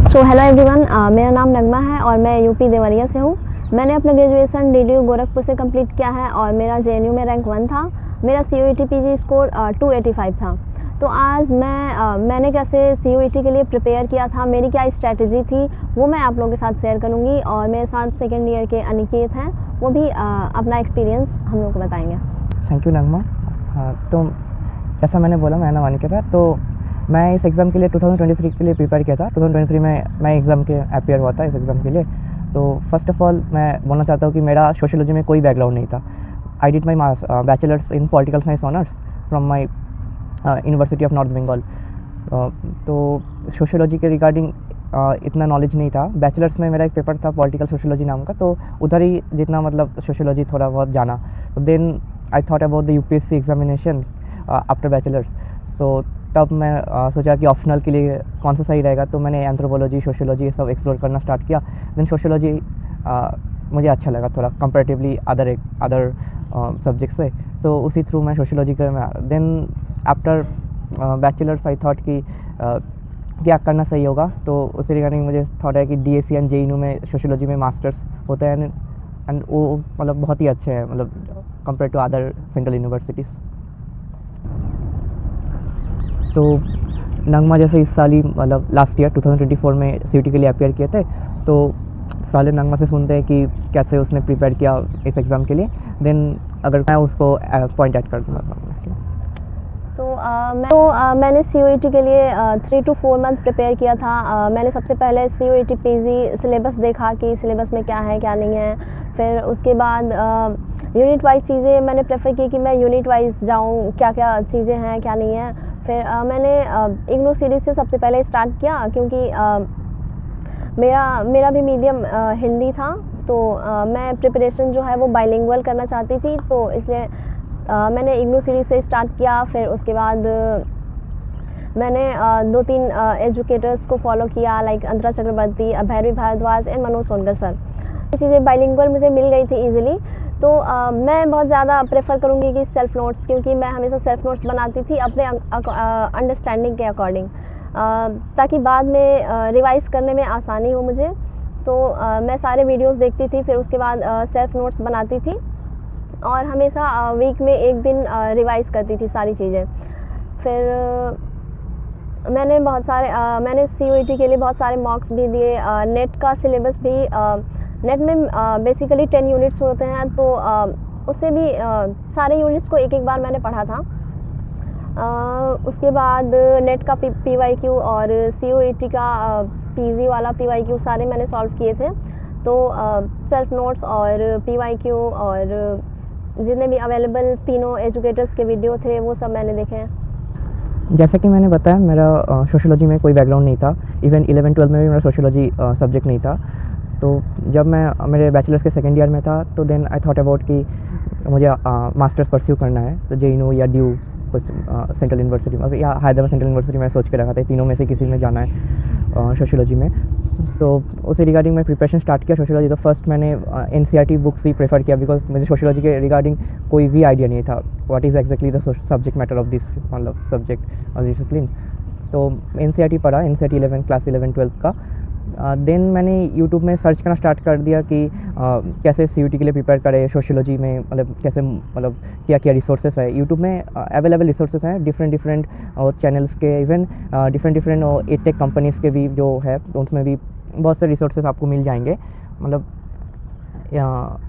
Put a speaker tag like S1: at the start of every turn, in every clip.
S1: So hello everyone, मेरा नाम नगमा है और मैं यूपी देवरिया से हूँ। मैंने अपना ग्रेजुएशन डीडीयू गोरखपुर से कंप्लीट किया है और मेरा जेएनयू में रैंक 1 था। मेरा सीयूईटी पीजी स्कोर 285 था। तो आज मैंने कैसे सीयूईटी के लिए प्रिपेयर किया था, मेरी क्या स्ट्रैटेजी थी, वो मैं आप लोगों के साथ शेयर करूँगी। और मेरे साथ सेकेंड ईयर के अनिकेत हैं, वो भी अपना एक्सपीरियंस हम लोग को बताएंगे।
S2: थैंक यू नगमा। तो जैसा मैंने बोला, मेरा नाम अनिकेत है। तो मैं इस एग्ज़ाम के लिए 2023 के लिए प्रिपेयर किया था। 2023 में मैं एग्ज़ाम के अपियर हुआ था इस एग्ज़ाम के लिए। तो फर्स्ट ऑफ़ ऑल मैं बोलना चाहता हूँ कि मेरा सोशियोलॉजी में कोई बैकग्राउंड नहीं था। I did my bachelors in political science honours from my university of North Bengal. तो सोशियोलॉजी के रिगार्डिंग इतना नॉलेज नहीं था। बैचलर्स में मेरा एक पेपर था पॉलिटिकल सोशियोलॉजी नाम का, तो उधर ही जितना मतलब सोशियोलॉजी थोड़ा बहुत जाना। तो then I thought about the UPSC examination after bachelors. So तब मैं सोचा कि ऑप्शनल के लिए कौन सा सही रहेगा, तो मैंने एंथ्रोपोलॉजी, सोशियोलॉजी ये सब एक्सप्लोर करना स्टार्ट किया। देन सोशियोलॉजी मुझे अच्छा लगा थोड़ा कंपैरेटिवली अदर सब्जेक्ट से। सो उसी थ्रू मैं सोशियोलॉजी का then after bachelors I thought कि क्या करना सही होगा। तो उसी रिगार्डिंग मुझे थॉट है कि डीएससी एंड जेएनयू में सोशियोलॉजी में मास्टर्स होते हैं एंड वो मतलब बहुत ही अच्छे हैं, मतलब compare to other central universities. तो नगमा जैसे इस साल ही मतलब लास्ट ईयर 2024 में सीयूटी के लिए अपेयर किए थे। तो पहले नगमा से सुनते हैं कि कैसे उसने प्रिपेयर किया इस एग्ज़ाम के लिए, देन अगर मैं उसको पॉइंट ऐड कर दूँगा।
S1: मैंने सीयूईटी के लिए 3 to 4 मंथ प्रिपेयर किया था। मैंने सबसे पहले सीयूईटी पीजी सिलेबस देखा कि सिलेबस में क्या है क्या नहीं है। फिर उसके बाद यूनिट वाइज चीज़ें मैंने प्रेफर की कि मैं यूनिट वाइज जाऊँ, क्या क्या चीज़ें हैं क्या नहीं है। फिर मैंने इग्नू सीरीज़ से सबसे पहले स्टार्ट किया, क्योंकि मेरा भी मीडियम हिंदी था। तो मैं प्रिपरेशन जो है वो बाइलिंगुअल करना चाहती थी, तो इसलिए मैंने इग्नू सीरीज़ से स्टार्ट किया। फिर उसके बाद मैंने 2-3 एजुकेटर्स को फॉलो किया, like Antara Chakraborty, Bhairavi Bhardwaj and Manoj Sonkar sir. ये चीज़ें बाइलिंगुअल मुझे मिल गई थी ईजिली। तो मैं बहुत ज़्यादा प्रेफर करूँगी कि सेल्फ़ नोट्स, क्योंकि मैं हमेशा सेल्फ़ नोट्स बनाती थी अपने अंडरस्टैंडिंग के अकॉर्डिंग, ताकि बाद में रिवाइज़ करने में आसानी हो मुझे। तो मैं सारे वीडियोस देखती थी, फिर उसके बाद सेल्फ़ नोट्स बनाती थी और हमेशा वीक में एक दिन रिवाइज़ करती थी सारी चीज़ें। फिर मैंने सीयूईटी के लिए बहुत सारे मॉक्स भी दिए। नेट का सिलेबस भी नेट में बेसिकली 10 यूनिट्स होते हैं, तो उससे भी सारे यूनिट्स को एक बार मैंने पढ़ा था। उसके बाद नेट का पीवाईक्यू और सीयूईटी का पीजी वाला पीवाईक्यू सारे मैंने सॉल्व किए थे। तो सेल्फ नोट्स और पीवाईक्यू और जितने भी अवेलेबल तीनों एजुकेटर्स के वीडियो थे वो सब मैंने देखे हैं।
S2: जैसा कि मैंने बताया, मेरा सोशियोलॉजी में कोई बैकग्राउंड नहीं था। इवन 11-12 में भी मेरा सोशियोलॉजी सब्जेक्ट नहीं था। तो जब मैं मेरे बैचलर्स के सेकेंड ईयर में था, तो देन आई थॉट अबाउट कि मुझे मास्टर्स परस्यू करना है, तो जेएनयू या ड्यू कुछ सेंट्रल यूनिवर्सिटी में या हैदराबाद सेंट्रल यूनिवर्सिटी में सोच के रखा था, तीनों में से किसी में जाना है सोशियोलॉजी में। तो उसी रिगार्डिंग मैं प्रिपरेशन स्टार्ट किया सोशियोलॉजी। तो फर्स्ट मैंने एनसीईआरटी बुक्स ही प्रेफर किया, बिकॉज मुझे सोशियोलॉजी के रिगार्डिंग कोई भी आइडिया नहीं था what is exactly the subject matter of this मतलब सब्जेक्ट और डिसिप्लिन। तो एनसीईआरटी पढ़ा, एनसीईआरटी 11 क्लास 11-12 का। देन मैंने यूट्यूब में सर्च करना स्टार्ट कर दिया कि कैसे सीयूटी के लिए प्रिपेयर करें सोशियोलॉजी में, मतलब कैसे मतलब क्या क्या रिसोर्सेस है। यूट्यूब में अवेलेबल रिसोर्सेस हैं डिफरेंट चैनल्स के, इवन डिफरेंट एटेक कंपनीज़ के भी जो है, तो उसमें भी बहुत से रिसोर्सेस आपको मिल जाएंगे मतलब।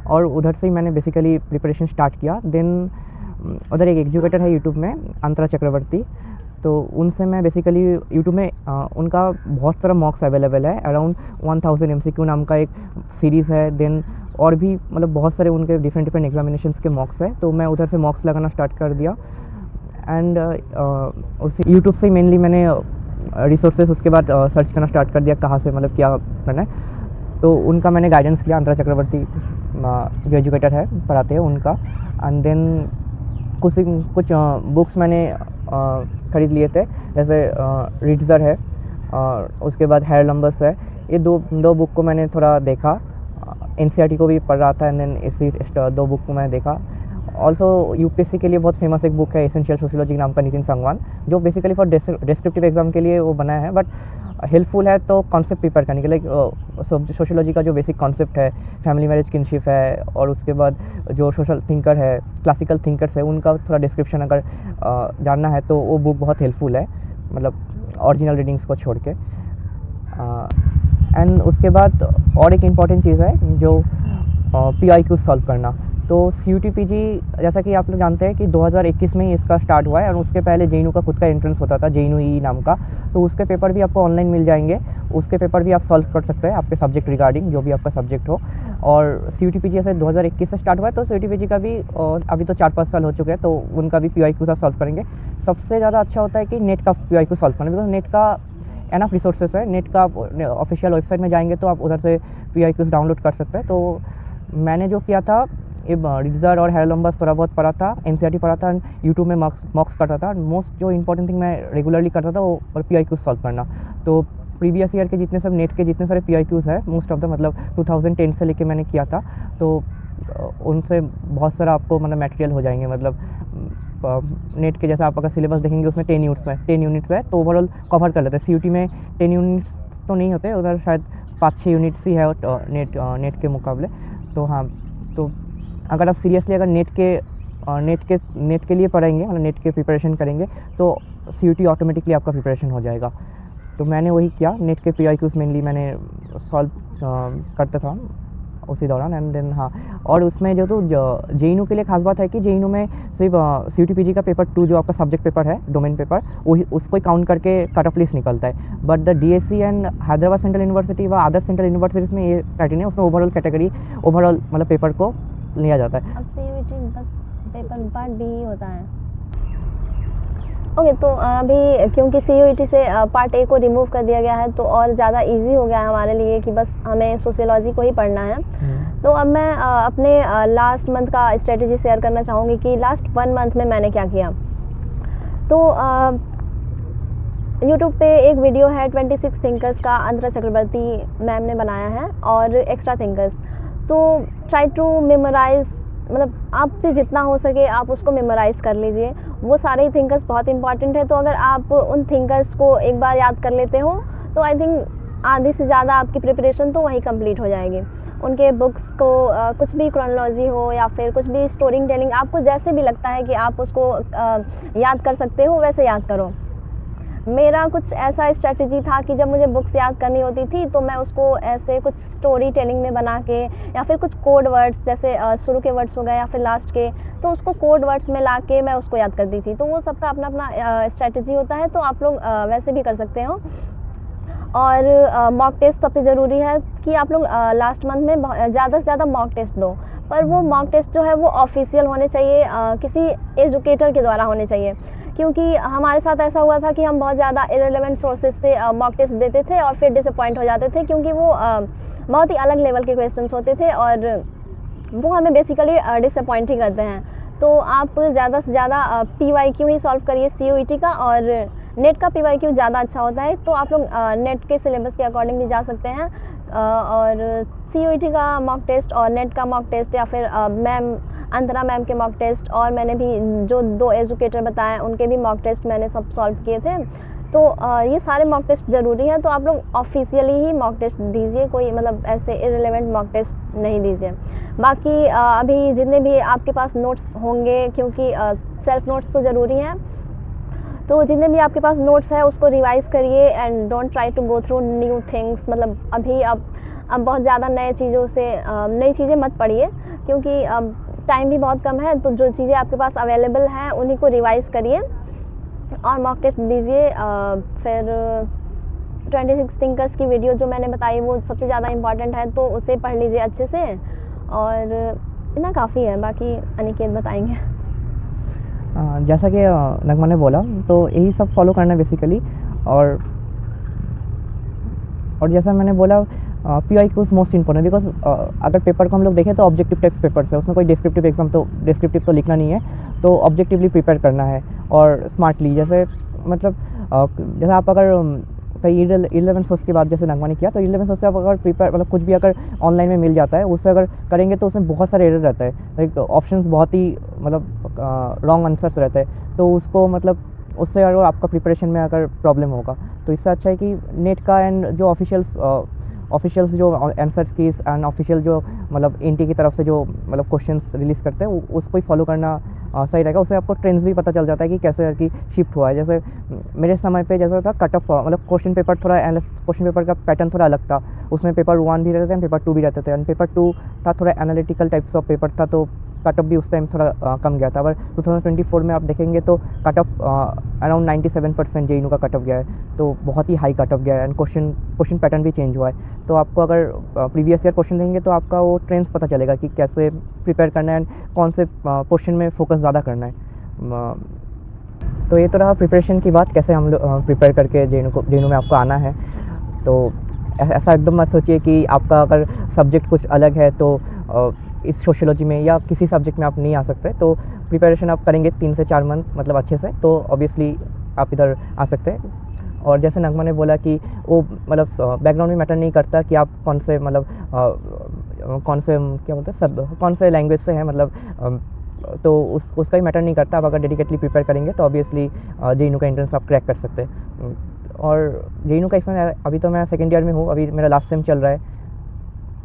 S2: और उधर से ही मैंने बेसिकली प्रिपरेशन स्टार्ट किया। देन उधर एक एजुकेटर है यूट्यूब में, अंतरा चक्रवर्ती, तो उनसे मैं बेसिकली यूट्यूब में उनका बहुत सारा मॉक्स अवेलेबल है। अराउंड 1000 MCQ नाम का एक सीरीज़ है। देन और भी मतलब बहुत सारे उनके डिफरेंट एग्जामिनेशंस के मॉक्स है, तो मैं उधर से मॉक्स लगाना स्टार्ट कर दिया। एंड उस यूट्यूब से मेनली मैंने रिसोर्सेज उसके बाद सर्च करना स्टार्ट कर दिया, कहाँ से मतलब क्या करना है। तो उनका मैंने गाइडेंस लिया, अंतरा चक्रवर्ती जो एजुकेटर है पढ़ाते हैं उनका। एंड देन कुछ बुक्स मैंने ख़रीद लिए थे, जैसे रिट्ज़र है और उसके बाद हेयरलम्बस है। ये दो बुक को मैंने थोड़ा देखा, एनसीईआरटी को भी पढ़ रहा था, एंड देन इसी 2 बुक को मैंने देखा। ऑल्सो यूपीएससी के लिए बहुत फेमस एक बुक है एसेंशियल सोशियोलॉजी नाम का, नितिन संगवान, जो बेसिकली फॉर डिस्क्रिप्टिव एग्जाम के लिए वो बनाया है, बट हेल्पफुल है तो कॉन्सेप्ट प्रिपेयर करने के लिए। सोशियोलॉजी का जो बेसिक कॉन्सेप्ट है, फैमिली मैरिज किनशिप है, और उसके बाद जो सोशल थिंकर है, क्लासिकल थिंकर्स है, उनका थोड़ा डिस्क्रिप्शन अगर जानना है तो वो बुक बहुत हेल्पफुल है, मतलब ओरिजिनल रीडिंग्स को छोड़ के। एंड उसके बाद और एक इम्पॉर्टेंट चीज़ है जो PIQ सॉल्व करना। तो CUT-PG जैसा कि आप लोग जानते हैं कि 2021 में ही इसका स्टार्ट हुआ है, और उसके पहले JNU का खुद का एंट्रेंस होता था, JNU नाम का, तो उसके पेपर भी आपको ऑनलाइन मिल जाएंगे, उसके पेपर भी आप सॉल्व कर सकते हैं आपके सब्जेक्ट रिगार्डिंग, जो भी आपका सब्जेक्ट हो। और CUT-PG जैसे 2021 से स्टार्ट हुआ है, तो CUT-PG का भी अभी तो 4-5 साल हो चुके हैं, तो उनका भी PIQ आप सॉल्व करेंगे। सबसे ज़्यादा अच्छा होता है कि नेट का PIQ सॉल्व करना, बिकॉज नेट का एनफ रिसोर्सेस है, नेट का ऑफिशियल वेबसाइट में जाएंगे तो आप उधर से PIQs डाउनलोड कर सकते हैं। तो मैंने जो किया था, रिजर और हेरोलम्बस थोड़ा बहुत पढ़ा था, NCERT पढ़ा था, यूट्यूब में मॉक्स करता था। मोस्ट जो इंपॉर्टेंट थिंग मैं रेगुलरली करता था वो PIQ सॉल्व करना। तो प्रीवियस ईयर के जितने सब नेट के जितने सारे PIQs है, मोस्ट ऑफ द मतलब 2010 से लेके मैंने किया था, तो उनसे बहुत सारा आपको मतलब मटेरियल हो जाएंगे। मतलब नेट के जैसा आप अगर सिलेबस देखेंगे उसमें 10 यूनिट्स है, तो ओवरऑल कवर कर लेते हैं। CUT में 10 यूनिट्स तो नहीं होते, उधर शायद 5-6 यूनिट्स ही है नेट के मुकाबले। तो हाँ, तो अगर आप सीरियसली अगर नेट के लिए पढ़ेंगे, मतलब नेट के प्रिपरेशन करेंगे, तो CUT ऑटोमेटिकली आपका प्रिपरेशन हो जाएगा। तो मैंने वही किया, नेट के PIQs मेनली मैंने सॉल्व करता था उसी दौरान। एंड देन हाँ, और उसमें जो तो JNU के लिए खास बात है कि JNU में सिर्फ CUT-PG का पेपर 2 जो आपका सब्जेक्ट पेपर है, डोमेन पेपर, वही उसको काउंट करके कट ऑफ लिस्ट निकलता है। But the DSC and Hyderabad central university व अदर सेंट्रल यूनिवर्सिटीज़ में ये क्राइटेरिया, उसमें ओवरऑल मतलब पेपर को लिया जाता है।
S1: अब CUT बस पेपर पार्ट B ही होता है। ओके, तो अभी क्योंकि CUT से पार्ट A को रिमूव कर दिया गया है, तो और ज़्यादा इजी हो गया है हमारे लिए कि बस हमें सोशियोलॉजी को ही पढ़ना है। तो अब मैं अपने लास्ट मंथ का स्ट्रेटजी शेयर करना चाहूँगी कि लास्ट 1 मंथ में मैंने क्या किया। तो यूट्यूब पे एक वीडियो है 26 थिंकर्स का, अंतरा चक्रवर्ती मैम ने बनाया है, और एक्स्ट्रा थिंकर्स। तो ट्राई टू मेमोराइज़, मतलब आपसे जितना हो सके आप उसको मेमोराइज़ कर लीजिए। वो सारे ही थिंकर्स बहुत इंपॉर्टेंट है, तो अगर आप उन थिंकर्स को एक बार याद कर लेते हो तो आई थिंक आधी से ज़्यादा आपकी प्रिपरेशन तो वहीं कंप्लीट हो जाएगी। उनके बुक्स को कुछ भी क्रोनोलॉजी हो या फिर कुछ भी स्टोरी टेलिंग, आपको जैसे भी लगता है कि आप उसको याद कर सकते हो, वैसे याद करो। मेरा कुछ ऐसा स्ट्रेटजी था कि जब मुझे बुक्स याद करनी होती थी तो मैं उसको ऐसे कुछ स्टोरी टेलिंग में बना के, या फिर कुछ कोड वर्ड्स जैसे शुरू के वर्ड्स हो गए या फिर लास्ट के, तो उसको कोड वर्ड्स में ला के मैं उसको याद करती थी। तो वो सबका अपना अपना स्ट्रेटजी होता है, तो आप लोग वैसे भी कर सकते हो। और मॉक टेस्ट सबसे ज़रूरी है कि आप लोग लास्ट मंथ में ज़्यादा से ज़्यादा मॉक टेस्ट दो, पर वो मॉक टेस्ट जो है वो ऑफिशियल होने चाहिए, किसी एजुकेटर के द्वारा होने चाहिए। क्योंकि हमारे साथ ऐसा हुआ था कि हम बहुत ज़्यादा इरेलेवेंट सोर्सेज से मॉक टेस्ट देते थे और फिर डिसअपॉइंट हो जाते थे, क्योंकि वो बहुत ही अलग लेवल के क्वेश्चंस होते थे और वो हमें बेसिकली डिसअपॉइंट ही करते हैं। तो आप ज़्यादा से ज़्यादा PYQ ही सॉल्व करिए CUET का, और नेट का PYQ ज़्यादा अच्छा होता है, तो आप लोग नेट के सिलेबस के अकॉर्डिंग भी जा सकते हैं। और CUET का मॉक टेस्ट और नेट का मॉक टेस्ट, या फिर मैम अंतरा मैम के मॉक टेस्ट, और मैंने भी जो 2 एजुकेटर बताए उनके भी मॉक टेस्ट मैंने सब सॉल्व किए थे। तो ये सारे मॉक टेस्ट ज़रूरी हैं, तो आप लोग ऑफिशियली ही मॉक टेस्ट दीजिए, कोई मतलब ऐसे इरेलेवेंट मॉक टेस्ट नहीं दीजिए। बाकी अभी जितने भी आपके पास नोट्स होंगे, क्योंकि सेल्फ नोट्स तो ज़रूरी हैं, तो जितने भी आपके पास नोट्स है उसको रिवाइज़ करिए and don't try to go through new things. मतलब अभी अब बहुत ज़्यादा नई चीज़ें मत पढ़िए, क्योंकि अब टाइम भी बहुत कम है। तो जो चीज़ें आपके पास अवेलेबल हैं उन्हीं को रिवाइज़ करिए और मॉक टेस्ट दीजिए। फिर 26 थिंकर्स की वीडियो जो मैंने बताई वो सबसे ज़्यादा इम्पॉर्टेंट है, तो उसे पढ़ लीजिए अच्छे से, और इतना काफ़ी है, बाकी अनिकेत बताएंगे।
S2: जैसा कि नगमा ने बोला, तो यही सब फॉलो करना है बेसिकली। और जैसा मैंने बोला, PYQs मोस्ट इंपॉर्टेंट, बिकॉज अगर पेपर को हम लोग देखें तो ऑब्जेक्टिव टेक्स्ट पेपर्स है, उसमें कोई डिस्क्रिप्टिव तो लिखना नहीं है, तो ऑब्जेक्टिवली प्रिपेयर करना है और स्मार्टली। जैसे मतलब जैसे आप अगर कई 11 सोर्स के बाद जैसे नगमा ने किया, तो 11 सोर्स से आप अगर प्रिपेयर मतलब कुछ भी अगर ऑनलाइन में मिल जाता है, उससे अगर करेंगे तो उसमें बहुत सारे एरर रहता है, लाइक ऑप्शंस बहुत ही मतलब रॉन्ग आंसर्स रहते हैं, तो उसको मतलब उससे अगर आपका प्रिपरेशन में अगर प्रॉब्लम होगा, तो इससे अच्छा है कि नेट का एंड जो ऑफिशियल्स जो आंसर्स की एंड ऑफिशियल जो मतलब एनटी की तरफ से जो मतलब क्वेश्चंस रिलीज़ करते हैं उसको ही फॉलो करना सही रहेगा। उससे आपको ट्रेंड्स भी पता चल जाता है कि कैसे कि शिफ्ट हुआ है। जैसे मेरे समय पे जैसा था कट ऑफ मतलब क्वेश्चन पेपर थोड़ा क्वेश्चन पेपर का पैटर्न थोड़ा अलग था। उसमें पेपर 1 भी रहते थे, पेपर 2 भी रहते थे, एंड पेपर 2 था थोड़ा एनालिटिकल टाइप्स ऑफ पेपर था, तो कट ऑफ भी उस टाइम थोड़ा कम गया था। पर 2024 में आप देखेंगे तो कट ऑफ अराउंड 97% जेईनू का कट ऑफ गया है, तो बहुत ही हाई कट ऑफ गया है, एंड क्वेश्चन पैटर्न भी चेंज हुआ है। तो आपको अगर प्रीवियस ईयर क्वेश्चन देंगे तो आपका वो ट्रेंड्स पता चलेगा कि कैसे प्रिपेयर करना है एंड कौन से क्वेश्चन में फोकस ज़्यादा करना है। तो ये तो रहा प्रिपरेशन की बात, कैसे हम लोग प्रिपेयर करके जेईनू में आपको आना है। तो ऐसा एकदम मत सोचिए कि आपका अगर सब्जेक्ट कुछ अलग है तो इस सोशियोलॉजी में या किसी सब्जेक्ट में आप नहीं आ सकते, तो प्रिपरेशन आप करेंगे 3 से 4 मंथ मतलब अच्छे से, तो ऑब्वियसली आप इधर आ सकते हैं। और जैसे नगमा ने बोला कि वो मतलब बैकग्राउंड में मैटर नहीं करता कि आप कौन से मतलब कौन से क्या बोलते हैं सब कौन से लैंग्वेज से हैं, मतलब तो उसका भी मैटर नहीं करता। आप अगर डेडिकेटली प्रिपेयर करेंगे तो ऑब्वियसली जेईनू का एंट्रेंस आप क्रैक कर सकते हैं। और जेईनू का इसमें अभी तो मैं सेकेंड ईयर में हूँ, अभी मेरा लास्ट सेम चल रहा है,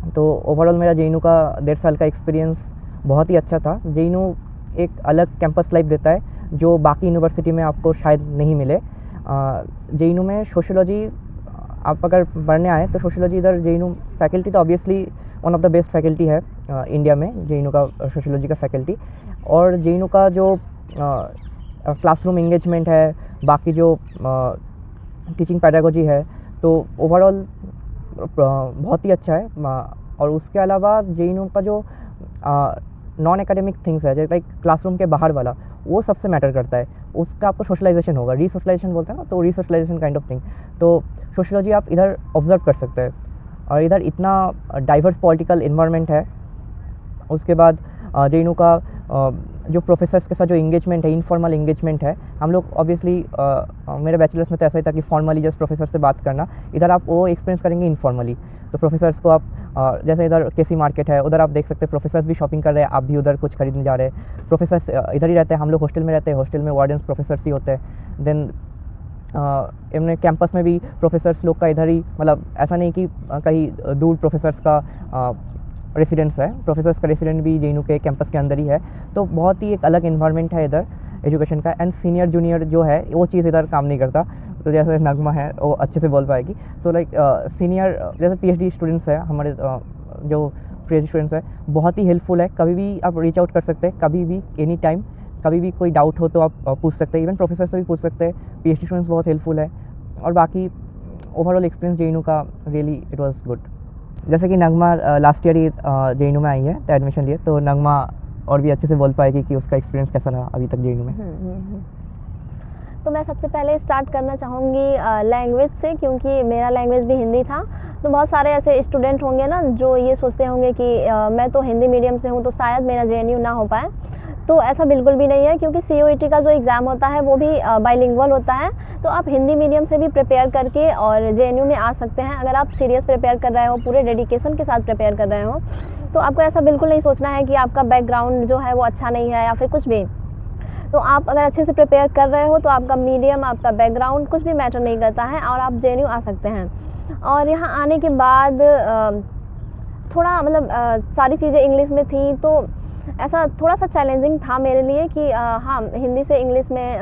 S2: तो ओवरऑल मेरा जेईनू का 1.5 साल का एक्सपीरियंस बहुत ही अच्छा था। जेईनू एक अलग कैंपस लाइफ देता है जो बाकी यूनिवर्सिटी में आपको शायद नहीं मिले। जेईनू में सोशियोलॉजी आप अगर पढ़ने आए तो सोशियोलॉजी इधर जेईनू फैकल्टी तो obviously one of the best faculty है इंडिया में, जेईनू का सोशियोलॉजी का फैकल्टी। और जेईनू का जो क्लासरूम इंगेजमेंट है, बाकी जो टीचिंग पैडागोजी है, तो ओवरऑल बहुत ही अच्छा है। और उसके अलावा जेईनू का जो नॉन एकेडमिक थिंग्स है, जैसे लाइक क्लासरूम के बाहर वाला, वो सबसे मैटर करता है। उसका आपको सोशलाइजेशन होगा, रीसोशलाइजेशन बोलते हैं ना, तो रीसोशलाइजेशन काइंड ऑफ थिंग। तो सोशियोलॉजी आप इधर ऑब्जर्व कर सकते हैं, और इधर इतना डाइवर्स पॉलिटिकल इन्वायरमेंट है। उसके बाद जेईनू का जो प्रोफेसर्स के साथ जो इंगेजमेंट है, इनफॉर्मल इंगेजमेंट है। हम लोग ऑब्वियसली मेरे बैचलर्स में तो ऐसा ही था कि फॉर्मली जस्ट प्रोफेसर से बात करना, इधर आप वो एक्सपीरियंस करेंगे इनफॉर्मली। तो प्रोफेसर्स को आप जैसे इधर केसी मार्केट है, उधर आप देख सकते हैं प्रोफेसर्स भी शॉपिंग कर रहे हैं, आप भी उधर कुछ खरीदने जा रहे हैं। प्रोफेसर्स इधर ही रहते हैं, हम लोग हॉस्टल में रहते हैं, हॉस्टल में वार्डन्स प्रोफेसर्स ही होते हैं। देन इन्हें कैंपस में भी प्रोफेसर्स लोग का इधर ही, मतलब ऐसा नहीं कि कहीं दूर प्रोफेसर्स का रेसिडेंस है, प्रोफेसर्स का रेसिडेंट भी जेईनू के कैंपस के अंदर ही है। तो बहुत ही एक अलग इन्वायरमेंट है इधर एजुकेशन का। एंड सीनियर जूनियर जो है वो चीज़ इधर काम नहीं करता, तो जैसे नगमा है वो अच्छे से बोल पाएगी। सो लाइक सीनियर जैसे पीएचडी स्टूडेंट्स है हमारे जो पीएचडी स्टूडेंट्स है, बहुत ही हेल्पफुल है। कभी भी आप रीच आउट कर सकते हैं, कभी भी एनी टाइम, कभी भी कोई डाउट हो तो आप पूछ सकते हैं, इवन प्रोफेसर से भी पूछ सकते हैं। पीएचडी स्टूडेंट्स बहुत हेल्पफुल है। और बाकी ओवरऑल एक्सपीरियंस जेईनू का रियली इट वाज गुड। जैसे कि नगमा लास्ट ईयर ही जेईनू में आई है तो एडमिशन लिए, तो नगमा और भी अच्छे से बोल पाएगी कि उसका एक्सपीरियंस कैसा रहा अभी तक जेईनू में।
S1: तो मैं सबसे पहले स्टार्ट करना चाहूँगी लैंग्वेज से, क्योंकि मेरा लैंग्वेज भी हिंदी था। तो बहुत सारे ऐसे स्टूडेंट होंगे ना जो ये सोचते होंगे कि मैं तो हिंदी मीडियम से हूँ तो शायद मेरा जेएनयू ना हो पाए। तो ऐसा बिल्कुल भी नहीं है, क्योंकि सीयूईटी का जो एग्ज़ाम होता है वो भी बाइलिंगुअल होता है। तो आप हिंदी मीडियम से भी प्रिपेयर करके और जेएनयू में आ सकते हैं। अगर आप सीरियस प्रिपेयर कर रहे हो, पूरे डेडिकेशन के साथ प्रिपेयर कर रहे हो, तो आपको ऐसा बिल्कुल नहीं सोचना है कि आपका बैकग्राउंड जो है वो अच्छा नहीं है या फिर कुछ भी। तो आप अगर अच्छे से प्रिपेयर कर रहे हो तो आपका मीडियम, आपका बैकग्राउंड कुछ भी मैटर नहीं करता है, और आप जेएनयू आ सकते हैं। और यहाँ आने के बाद थोड़ा मतलब सारी चीज़ें इंग्लिश में थी, तो ऐसा थोड़ा सा चैलेंजिंग था मेरे लिए कि हाँ, हिंदी से इंग्लिश में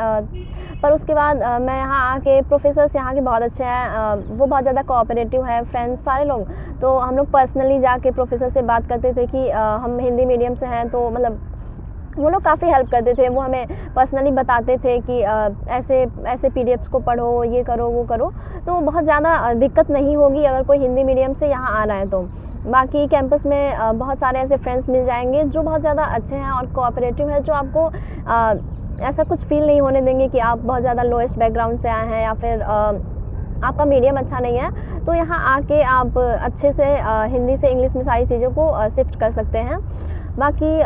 S1: पर उसके बाद मैं यहाँ आके प्रोफेसर्स यहाँ के बहुत अच्छे हैं, वो बहुत ज़्यादा कोऑपरेटिव है, फ्रेंड्स सारे लोग। तो हम लोग पर्सनली जाके प्रोफेसर से बात करते थे कि हम हिंदी मीडियम से हैं, तो मतलब वो लोग काफ़ी हेल्प करते थे। वो हमें पर्सनली बताते थे कि ऐसे ऐसे पीडीएफ्स को पढ़ो, ये करो, वो करो। तो बहुत ज़्यादा दिक्कत नहीं होगी अगर कोई हिंदी मीडियम से यहाँ आ रहा है तो। बाकी कैंपस में बहुत सारे ऐसे फ्रेंड्स मिल जाएंगे जो बहुत ज़्यादा अच्छे हैं और कोऑपरेटिव है, जो आपको ऐसा कुछ फील नहीं होने देंगे कि आप बहुत ज़्यादा लोएस्ट बैकग्राउंड से आए हैं या फिर आपका मीडियम अच्छा नहीं है। तो यहाँ आके आप अच्छे से हिंदी से इंग्लिश में सारी चीज़ों को शिफ्ट कर सकते हैं। बाकी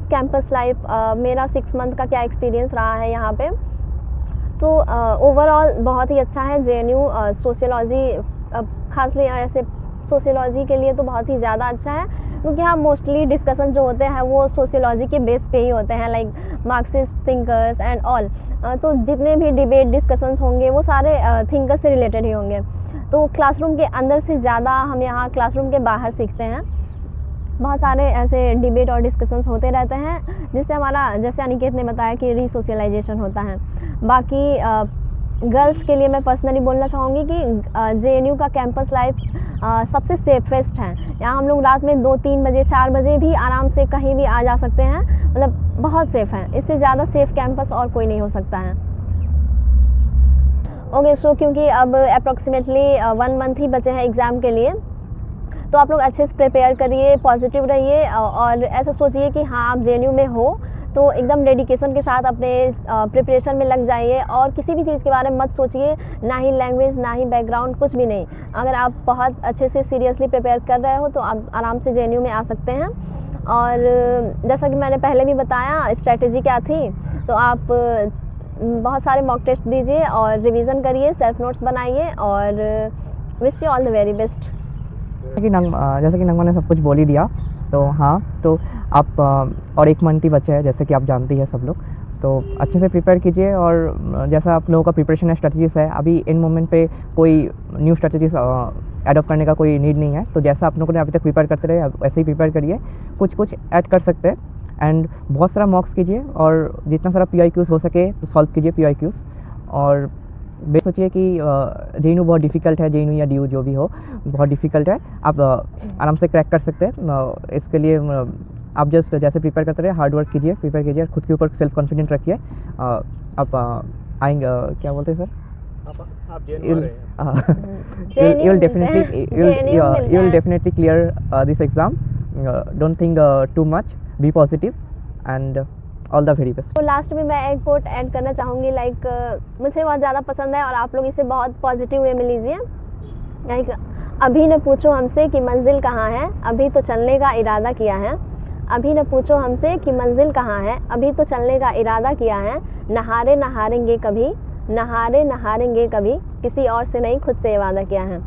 S1: कैंपस लाइफ मेरा 6 मंथ का क्या एक्सपीरियंस रहा है यहाँ पे, तो ओवरऑल बहुत ही अच्छा है JNU सोशियोलॉजी, खासली ऐसे सोशियोलॉजी के लिए तो बहुत ही ज़्यादा अच्छा है, क्योंकि हाँ मोस्टली डिस्कशन जो होते हैं वो सोशियोलॉजी के बेस पे ही होते हैं, like Marxist thinkers and all. तो जितने भी डिबेट डिस्कशंस होंगे वो सारे थिंकर्स से रिलेटेड ही होंगे। तो क्लासरूम के अंदर से ज़्यादा हम यहाँ क्लासरूम के बाहर सीखते हैं। बहुत सारे ऐसे डिबेट और डिस्कशंस होते रहते हैं जिससे हमारा, जैसे अनिकेत ने बताया कि रीसोशलाइजेशन होता है। बाकी गर्ल्स के लिए मैं पर्सनली बोलना चाहूँगी कि JNU का कैंपस लाइफ सबसे सेफेस्ट है। यहाँ हम लोग रात में 2-3 बजे 4 बजे भी आराम से कहीं भी आ जा सकते हैं, मतलब बहुत सेफ़ है। इससे ज़्यादा सेफ़ कैंपस और कोई नहीं हो सकता है। ओके, सो क्योंकि अब अप्रॉक्सीमेटली 1 मंथ ही बचे हैं एग्ज़ाम के लिए, तो आप लोग अच्छे से प्रिपेयर करिए, पॉजिटिव रहिए और ऐसा सोचिए कि हाँ आप JNU में हो तो एकदम डेडिकेशन के साथ अपने प्रिपरेशन में लग जाइए और किसी भी चीज़ के बारे में मत सोचिए, ना ही लैंग्वेज ना ही बैकग्राउंड, कुछ भी नहीं। अगर आप बहुत अच्छे से सीरियसली प्रिपेयर कर रहे हो तो आप आराम से JNU में आ सकते हैं। और जैसा कि मैंने पहले भी बताया स्ट्रैटेजी क्या थी, तो आप बहुत सारे मॉक टेस्ट दीजिए और रिवीजन करिए, सेल्फ नोट्स बनाइए और wish you all the very best.
S2: जैसे कि नगमा ने सब कुछ बोल ही दिया, तो हाँ, तो आप और 1 मंथ ही बचे हैं, जैसे कि आप जानती हैं सब लोग, तो अच्छे से प्रिपेयर कीजिए। और जैसा आप लोगों का प्रिपरेशन स्ट्रेटजीज़ है, अभी इन मोमेंट पे कोई न्यू स्ट्रेटजीज एडॉप्ट करने का कोई नीड नहीं है। तो जैसा आप लोगों ने अभी तक प्रिपेयर करते रहे वैसे ही प्रिपेयर करिए, कुछ ऐड कर सकते हैं। एंड बहुत सारा मॉक्स कीजिए और जितना सारा PIQs हो सके तो सॉल्व कीजिए PIQs। और बे सोचिए कि JNU बहुत डिफ़िकल्ट है, JNU या DU जो भी हो बहुत डिफ़िकल्ट है, आप आराम से क्रैक कर सकते हैं। इसके लिए आप जस्ट जैसे प्रिपेयर करते रहे, हार्ड वर्क कीजिए, प्रिपेयर कीजिए, खुद के ऊपर सेल्फ कॉन्फिडेंट रखिए। आप आएंगे, क्या बोलते हैं sir, you'll definitely clear this exam. Don't think too much, be positive and all the very best.
S1: तो लास्ट में मैं एक कोट ऐड करना चाहूँगी, लाइक मुझे बहुत ज़्यादा पसंद है और आप लोग इसे बहुत पॉजिटिव वे में लीजिए। लाइक अभी न पूछो हमसे कि मंजिल कहाँ है, अभी तो चलने का इरादा किया है। अभी न पूछो हमसे कि मंजिल कहाँ है, अभी तो चलने का इरादा किया है। नहारे नहारेंगे कभी, नहारे नहारेंगे कभी, किसी और से नहीं खुद से ये वादा किया है।